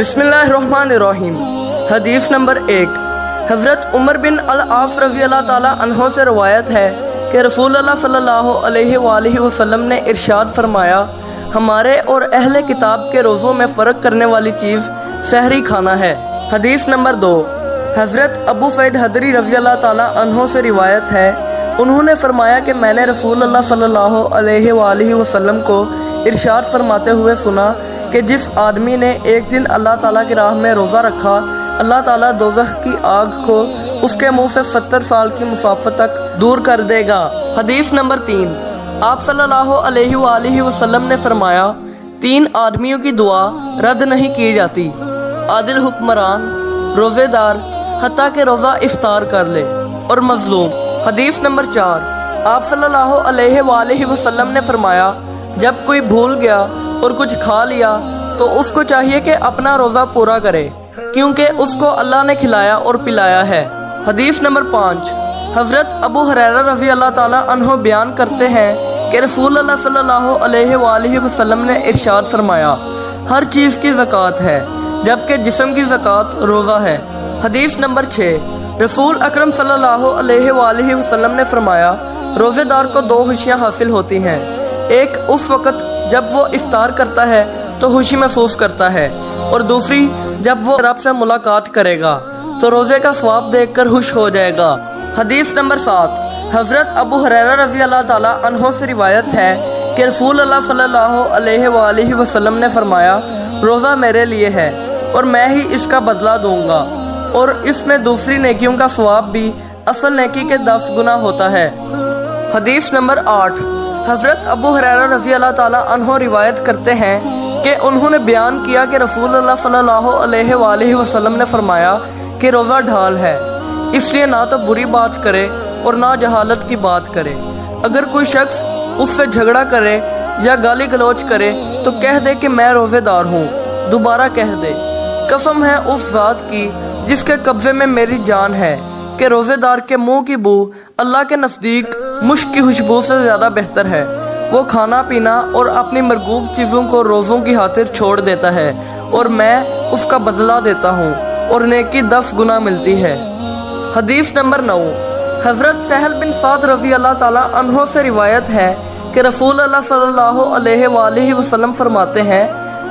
بسم اللہ الرحمن الرحیم۔ حدیث نمبر 1۔ حضرت عمر بن العاص رضی اللہ تعالیٰ عنہ سے روایت ہے کہ رسول اللہ صلی اللہ علیہ وآلہ وسلم نے ارشاد فرمایا، ہمارے اور اہل کتاب کے روزوں میں فرق کرنے والی چیز سحری کھانا ہے۔ حدیث نمبر 2۔ حضرت ابو سعید خدری رضی اللہ تعالیٰ عنہ سے روایت ہے، انہوں نے فرمایا کہ میں نے رسول اللہ صلی اللہ علیہ وآلہ وسلم کو ارشاد فرماتے ہوئے سنا کہ جس آدمی نے ایک دن اللہ تعالیٰ کی راہ میں روزہ رکھا، اللہ تعالیٰ دوزخ کی آگ کو اس کے منہ سے 70 سال کی مسافت تک دور کر دے گا۔ حدیث نمبر 3۔ آپ صلی اللہ علیہ وآلہ وسلم نے فرمایا، 3 آدمیوں کی دعا رد نہیں کی جاتی: عادل حکمران، روزے دار حتیٰ کہ روزہ افطار کر لے، اور مظلوم۔ حدیث نمبر 4۔ آپ صلی اللہ علیہ وآلہ وسلم نے فرمایا، جب کوئی بھول گیا اور کچھ کھا لیا تو اس کو چاہیے کہ اپنا روزہ پورا کرے، کیونکہ اس کو اللہ نے کھلایا اور پلایا ہے۔ حدیث نمبر 5۔ حضرت ابو ہریرہ رضی اللہ تعالیٰ عنہ بیان کرتے ہیں کہ رسول اللہ صلی اللہ علیہ وآلہ وسلم نے ارشاد فرمایا، ہر چیز کی زکوٰۃ ہے جبکہ جسم کی زکوٰۃ روزہ ہے۔ حدیث نمبر 6۔ رسول اکرم صلی اللہ علیہ وآلہ وسلم نے فرمایا، روزے دار کو 2 خوشیاں حاصل ہوتی ہیں، ایک اس وقت جب وہ افطار کرتا ہے تو خوشی محسوس کرتا ہے، اور دوسری جب وہ رب سے ملاقات کرے گا تو روزے کا ثواب دیکھ کر خوش ہو جائے گا۔ حدیث نمبر 7۔ حضرت ابو ہریرہ رضی اللہ تعالیٰ عنہ سے روایت ہے کہ رسول اللہ صلی اللہ علیہ وآلہ وسلم نے فرمایا، روزہ میرے لیے ہے اور میں ہی اس کا بدلہ دوں گا، اور اس میں دوسری نیکیوں کا ثواب بھی اصل نیکی کے 10 گنا ہوتا ہے۔ حدیث نمبر 8۔ حضرت ابو ہریرہ رضی اللہ تعالیٰ عنہ روایت کرتے ہیں کہ انہوں نے بیان کیا کہ رسول اللہ صلی اللہ علیہ وآلہ وسلم نے فرمایا کہ روزہ ڈھال ہے، اس لیے نہ تو بری بات کرے اور نہ جہالت کی بات کرے۔ اگر کوئی شخص اس سے جھگڑا کرے یا گالی گلوچ کرے تو کہہ دے کہ میں روزے دار ہوں، دوبارہ کہہ دے، قسم ہے اس ذات کی جس کے قبضے میں میری جان ہے، کہ روزے دار کے منہ کی بو اللہ کے نزدیک مشک کی خوشبو سے زیادہ بہتر ہے۔ وہ کھانا پینا اور اپنی مرغوب چیزوں کو روزوں کی خاطر چھوڑ دیتا ہے، اور میں اس کا بدلہ دیتا ہوں، اور نیکی 10 گنا ملتی ہے۔ حدیث نمبر 9۔ حضرت سہل بن سعد رضی اللہ تعالیٰ عنہ سے روایت ہے کہ رسول اللہ صلی اللہ علیہ وآلہ وسلم فرماتے ہیں،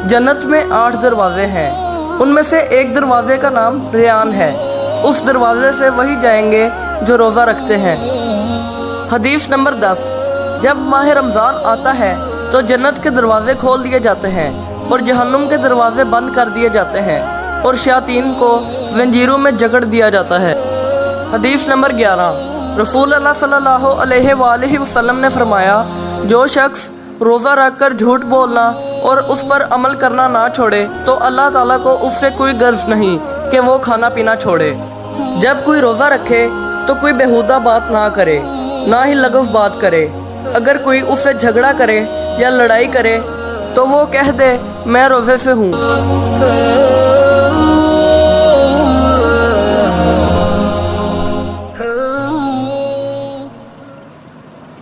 جنت میں 8 دروازے ہیں، ان میں سے ایک دروازے کا نام ریان ہے، اس دروازے سے وہی جائیں گے جو روزہ رکھتے ہیں۔ حدیث نمبر 10۔ جب ماہ رمضان آتا ہے تو جنت کے دروازے کھول دیے جاتے ہیں اور جہنم کے دروازے بند کر دیے جاتے ہیں، اور شیاطین کو زنجیروں میں جکڑ دیا جاتا ہے۔ حدیث نمبر 11۔ رسول اللہ صلی اللہ علیہ وآلہ وسلم نے فرمایا، جو شخص روزہ رکھ کر جھوٹ بولنا اور اس پر عمل کرنا نہ چھوڑے تو اللہ تعالیٰ کو اس سے کوئی غرض نہیں کہ وہ کھانا پینا چھوڑے۔ جب کوئی روزہ رکھے تو کوئی بیہودہ بات نہ کرے، نہ ہی لغو بات کرے۔ اگر کوئی اس سے جھگڑا کرے یا لڑائی کرے تو وہ کہہ دے، میں روزے سے ہوں۔